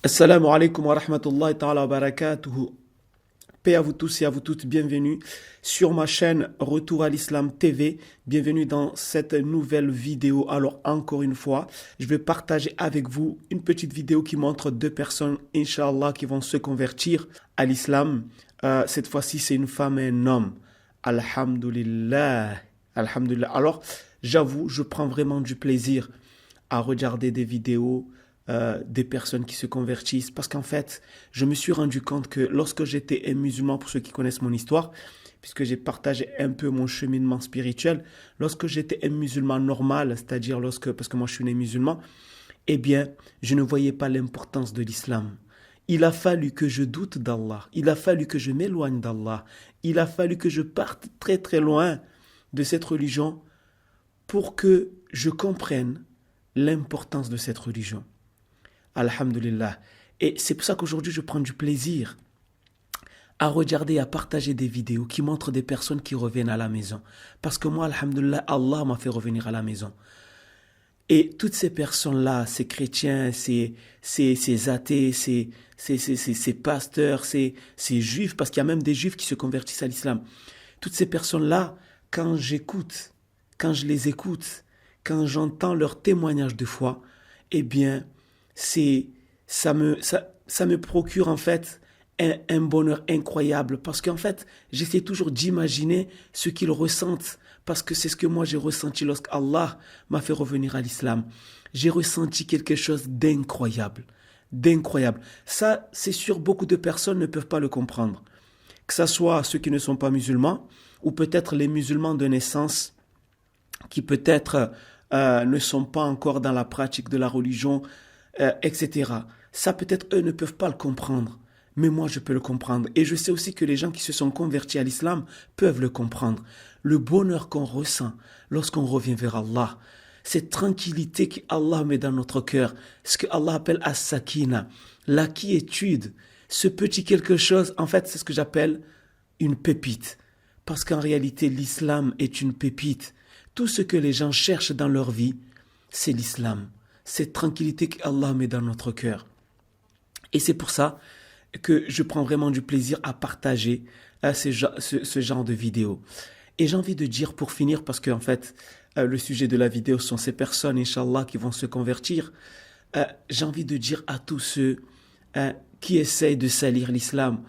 Assalamu alaikum wa rahmatullahi ta'ala wa barakatuhu. Paix à vous tous et à vous toutes, bienvenue sur ma chaîne Retour à l'Islam TV. Bienvenue dans cette nouvelle vidéo. Alors encore une fois, je vais partager avec vous une petite vidéo qui montre deux personnes, Inch'Allah, qui vont se convertir à l'Islam. Cette fois-ci, c'est une femme et un homme. Alhamdulillah. Alhamdulillah. Alors, j'avoue, je prends vraiment du plaisir à regarder des vidéos des personnes qui se convertissent. Parce qu'en fait, je me suis rendu compte que lorsque j'étais un musulman, pour ceux qui connaissent mon histoire, puisque j'ai partagé un peu mon cheminement spirituel, lorsque j'étais un musulman normal, c'est-à-dire parce que moi je suis né musulman, eh bien, je ne voyais pas l'importance de l'islam. Il a fallu que je doute d'Allah, il a fallu que je m'éloigne d'Allah, il a fallu que je parte très très loin de cette religion pour que je comprenne l'importance de cette religion. Alhamdulillah. Et c'est pour ça qu'aujourd'hui, je prends du plaisir à regarder et à partager des vidéos qui montrent des personnes qui reviennent à la maison. Parce que moi, alhamdulillah, Allah m'a fait revenir à la maison. Et toutes ces personnes-là, ces chrétiens, ces athées, ces pasteurs, ces juifs, parce qu'il y a même des juifs qui se convertissent à l'islam. Toutes ces personnes-là, quand je les écoute, quand j'entends leurs témoignages de foi, eh bien, ça me procure en fait un bonheur incroyable parce qu'en fait, j'essaie toujours d'imaginer ce qu'ils ressentent parce que c'est ce que moi j'ai ressenti lorsqu'Allah m'a fait revenir à l'islam. J'ai ressenti quelque chose d'incroyable, d'incroyable. Ça, c'est sûr, beaucoup de personnes ne peuvent pas le comprendre. Que ce soit ceux qui ne sont pas musulmans ou peut-être les musulmans de naissance qui peut-être ne sont pas encore dans la pratique de la religion, etc. Ça, peut-être, eux ne peuvent pas le comprendre. Mais moi, je peux le comprendre. Et je sais aussi que les gens qui se sont convertis à l'islam peuvent le comprendre. Le bonheur qu'on ressent lorsqu'on revient vers Allah, cette tranquillité qu'Allah met dans notre cœur, ce que Allah appelle as-sakina, la quiétude, ce petit quelque chose, en fait, c'est ce que j'appelle une pépite. Parce qu'en réalité, l'islam est une pépite. Tout ce que les gens cherchent dans leur vie, c'est l'islam. Cette tranquillité qu'Allah met dans notre cœur. Et c'est pour ça que je prends vraiment du plaisir à partager ce genre de vidéos. Et j'ai envie de dire pour finir, parce qu'en fait, le sujet de la vidéo sont ces personnes, Inch'Allah, qui vont se convertir. J'ai envie de dire à tous ceux qui essayent de salir l'islam,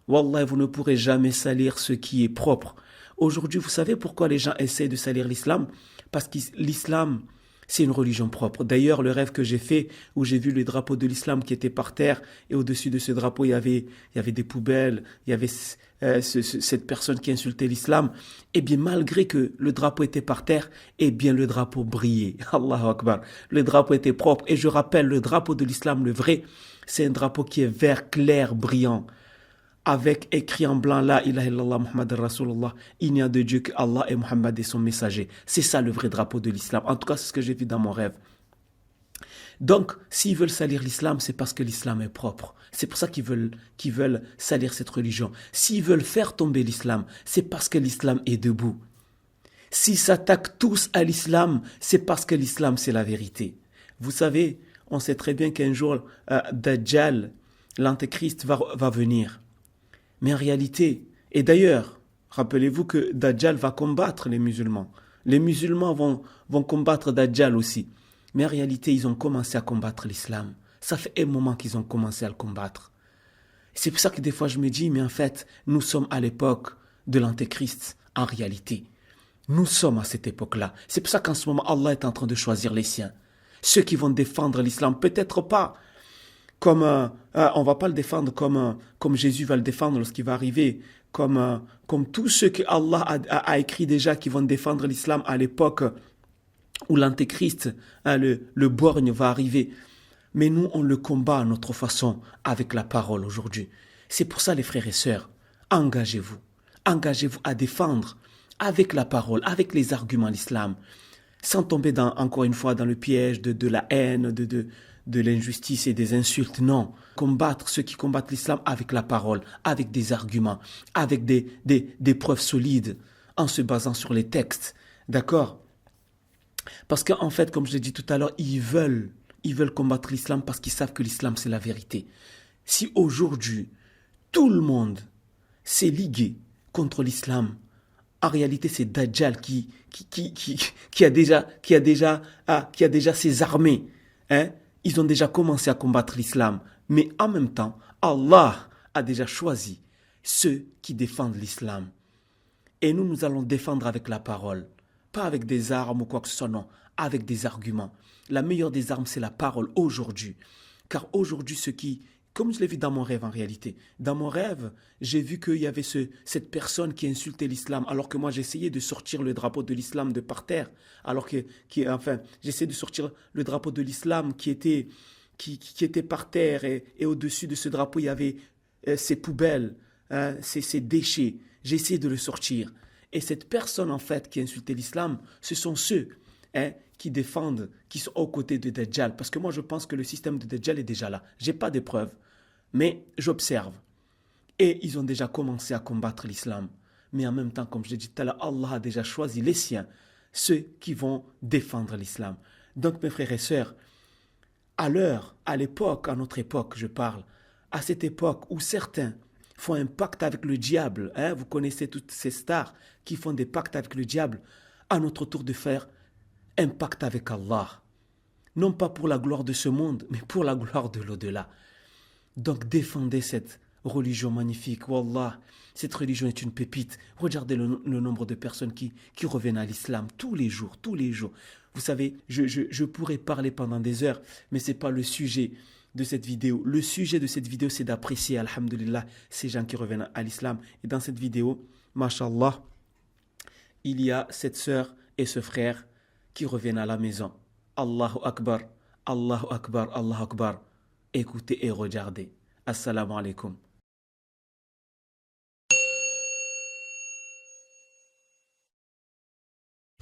Wallah, vous ne pourrez jamais salir ce qui est propre. Aujourd'hui, vous savez pourquoi les gens essayent de salir l'islam? Parce que l'islam, c'est une religion propre. D'ailleurs, le rêve que j'ai fait, où j'ai vu le drapeau de l'islam qui était par terre, et au-dessus de ce drapeau, il y avait des poubelles, il y avait cette personne qui insultait l'islam. Eh bien, malgré que le drapeau était par terre, eh bien, le drapeau brillait. Allahu Akbar. Le drapeau était propre. Et je rappelle, le drapeau de l'islam, le vrai, c'est un drapeau qui est vert clair, brillant, avec écrit en blanc, La ilaha illallah Muhammad Rasulullah, il n'y a de Dieu que Allah et Muhammad et son messager. C'est ça le vrai drapeau de l'islam. En tout cas, c'est ce que j'ai vu dans mon rêve. Donc, s'ils veulent salir l'islam, c'est parce que l'islam est propre. C'est pour ça qu'ils veulent salir cette religion. S'ils veulent faire tomber l'islam, c'est parce que l'islam est debout. S'ils s'attaquent tous à l'islam, c'est parce que l'islam, c'est la vérité. Vous savez, on sait très bien qu'un jour, Dajjal, l'antéchrist, va venir. Mais en réalité, et d'ailleurs, rappelez-vous que Dajjal va combattre les musulmans. Les musulmans vont combattre Dajjal aussi. Mais en réalité, ils ont commencé à combattre l'islam. Ça fait un moment qu'ils ont commencé à le combattre. C'est pour ça que des fois je me dis, mais en fait, nous sommes à l'époque de l'antéchrist, en réalité. Nous sommes à cette époque-là. C'est pour ça qu'en ce moment, Allah est en train de choisir les siens. Ceux qui vont défendre l'islam, peut-être pas comme on va pas le défendre comme Jésus va le défendre lorsqu'il va arriver, comme tous ceux que Allah a écrit déjà qui vont défendre l'islam à l'époque où l'antéchrist, le borgne va arriver. Mais nous, on le combat à notre façon avec la parole aujourd'hui. C'est pour ça, les frères et sœurs, engagez-vous. Engagez-vous à défendre avec la parole, avec les arguments l'islam, sans tomber encore une fois dans le piège de la haine, de l'injustice et des insultes. Non, combattre ceux qui combattent l'islam avec la parole, avec des arguments, avec des preuves solides, en se basant sur les textes. D'accord? Parce qu'en fait, comme je l'ai dit tout à l'heure, ils veulent ils veulent combattre l'islam parce qu'ils savent que l'islam c'est la vérité. Si aujourd'hui, tout le monde s'est ligué contre l'islam, en réalité c'est Dajjal qui a déjà ses armées. Hein? Ils ont déjà commencé à combattre l'islam. Mais en même temps, Allah a déjà choisi ceux qui défendent l'islam. Et nous allons défendre avec la parole. Pas avec des armes ou quoi que ce soit, non. Avec des arguments. La meilleure des armes, c'est la parole aujourd'hui. Car aujourd'hui, comme je l'ai vu dans mon rêve en réalité, dans mon rêve, j'ai vu qu'il y avait cette personne qui insultait l'islam, alors que moi j'essayais de sortir le drapeau de l'islam de par terre, j'essayais de sortir le drapeau de l'islam qui était par terre, et au-dessus de ce drapeau, il y avait ces poubelles, hein, ces déchets. J'ai essayé de le sortir. Et cette personne, en fait, qui insultait l'islam, ce sont ceux qui défendent, qui sont aux côtés de Dajjal. Parce que moi, je pense que le système de Dajjal est déjà là. Je n'ai pas de preuves, mais j'observe. Et ils ont déjà commencé à combattre l'islam. Mais en même temps, comme je l'ai dit tout à l'heure, Allah a déjà choisi les siens, ceux qui vont défendre l'islam. Donc, mes frères et sœurs, à l'époque, à notre époque, je parle, à cette époque où certains font un pacte avec le diable, hein, vous connaissez toutes ces stars qui font des pactes avec le diable, à notre tour de faire un pacte avec Allah. Non pas pour la gloire de ce monde, mais pour la gloire de l'au-delà. Donc défendez cette religion magnifique. Wallah, cette religion est une pépite. Regardez le nombre de personnes qui reviennent à l'islam tous les jours. Vous savez, je pourrais parler pendant des heures, mais ce n'est pas le sujet de cette vidéo. Le sujet de cette vidéo, c'est d'apprécier, alhamdulillah, ces gens qui reviennent à l'islam. Et dans cette vidéo, mashallah, il y a cette sœur et ce frère qui reviennent à la maison. Allahu Akbar, Allahu Akbar, Allahu Akbar. Écoutez et regardez. Assalamu alaikum.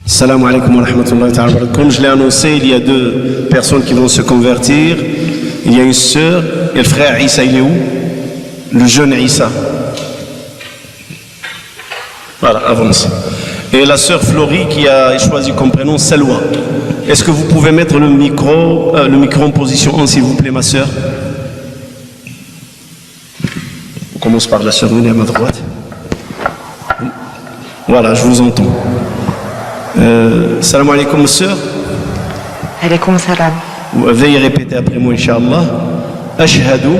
Assalamu alaikum wa rahmatullahi ta'ala wa barakatuh. Comme je l'ai annoncé, il y a deux personnes qui vont se convertir. Il y a une sœur et le frère Issa, il est où? Le jeune Issa. Voilà, avance. Et la sœur Florie qui a choisi comme prénom Salwa. Est-ce que vous pouvez mettre le micro en position 1, s'il vous plaît, ma sœur? On commence par la sœur, venez à ma droite. Voilà, je vous entends. Salam alaikum, sœur. Alaikum salam. Veuillez répéter après moi, Inch'Allah. Ashhadu.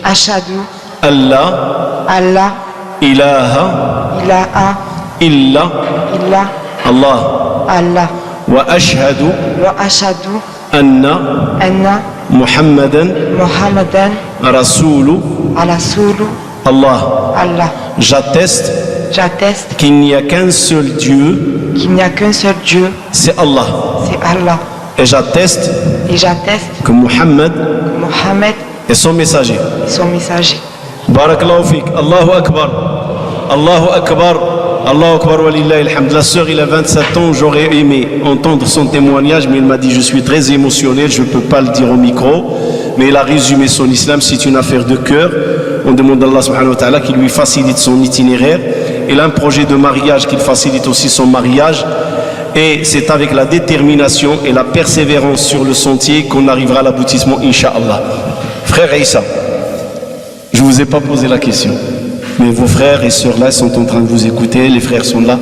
Ashhadu. Allah. Allah. Ilaha. Ilaha. Illa. Illa. Allah. Allah. Wa ashhadu. Wa ashhadu. Anna. Anna. Muhammadan. Muhammadan. Rasulu. Rasulu. Allah. Allah. J'atteste. J'atteste qu'il n'y a qu'un seul Dieu. qu'il n'y a qu'un seul Dieu. C'est Allah. C'est Allah. Et j'atteste que Muhammad est son messager. Son messager. Barakallahu fik. Allahu Akbar. Allahu Akbar. Allahu Akbar wa lillahi alhamd. La sœur, il a 27 ans. J'aurais aimé entendre son témoignage, mais il m'a dit je suis très émotionnel, je ne peux pas le dire au micro. Mais il a résumé son islam, c'est une affaire de cœur. On demande à Allah subhanahu wa ta'ala qu'il lui facilite son itinéraire. Il a un projet de mariage qu'il facilite aussi son mariage. Et c'est avec la détermination et la persévérance sur le sentier qu'on arrivera à l'aboutissement, Inch'Allah. Frère Issa, je ne vous ai pas posé la question, mais vos frères et sœurs là sont en train de vous écouter, les frères sont là.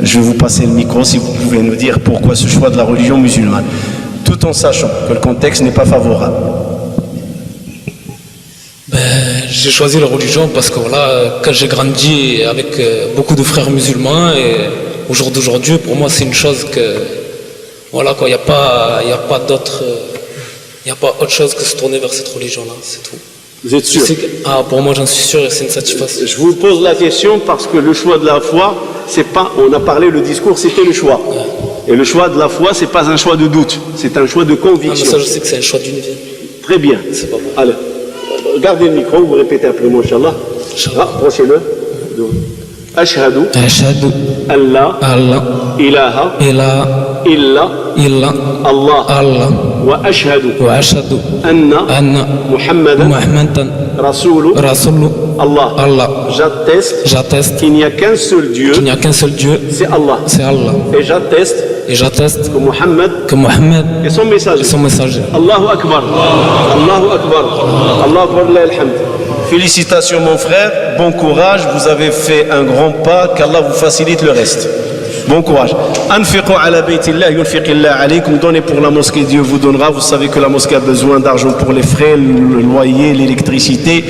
Je vais vous passer le micro si vous pouvez nous dire pourquoi ce choix de la religion musulmane, tout en sachant que le contexte n'est pas favorable. J'ai choisi la religion parce que voilà, quand j'ai grandi avec beaucoup de frères musulmans et au jour d'aujourd'hui, pour moi, c'est une chose que, voilà quoi, il n'y a pas d'autre, il n'y a pas autre chose que se tourner vers cette religion-là, c'est tout. Vous êtes sûr? Pour moi, j'en suis sûr et c'est une satisfaction. Je vous pose la question parce que le choix de la foi, c'est pas, on a parlé, le discours, c'était le choix. Ouais. Et le choix de la foi, c'est pas un choix de doute, c'est un choix de conviction. Ah, mais ça, je sais que c'est un choix d'une vie. Très bien. C'est pas bon. Alors, gardez le micro, vous répétez après moi, Inch'Allah. Approchez-le. Ashhadu. Ashhadu. Allah. Allah. Ilaha. Ilaha. Illa. Illa. Allah. Allah. Wa ashhadu. Wa ashhadu. Anna. Muhammadan. Rasulu. Allah. Allah. J'atteste qu'il n'y a qu'un seul Dieu. C'est Allah. Et j'atteste Et j'atteste que Mohammed est son messager. Allahu Akbar. Allahu Akbar. Allahu Akbar, lillahi alhamd. Félicitations mon frère, bon courage, vous avez fait un grand pas, qu'Allah vous facilite le reste. Bon courage. Anfiqu ala baytillah yunfiqillah alaykum. Donnez pour la mosquée, Dieu vous donnera. Vous savez que la mosquée a besoin d'argent pour les frais, le loyer, l'électricité.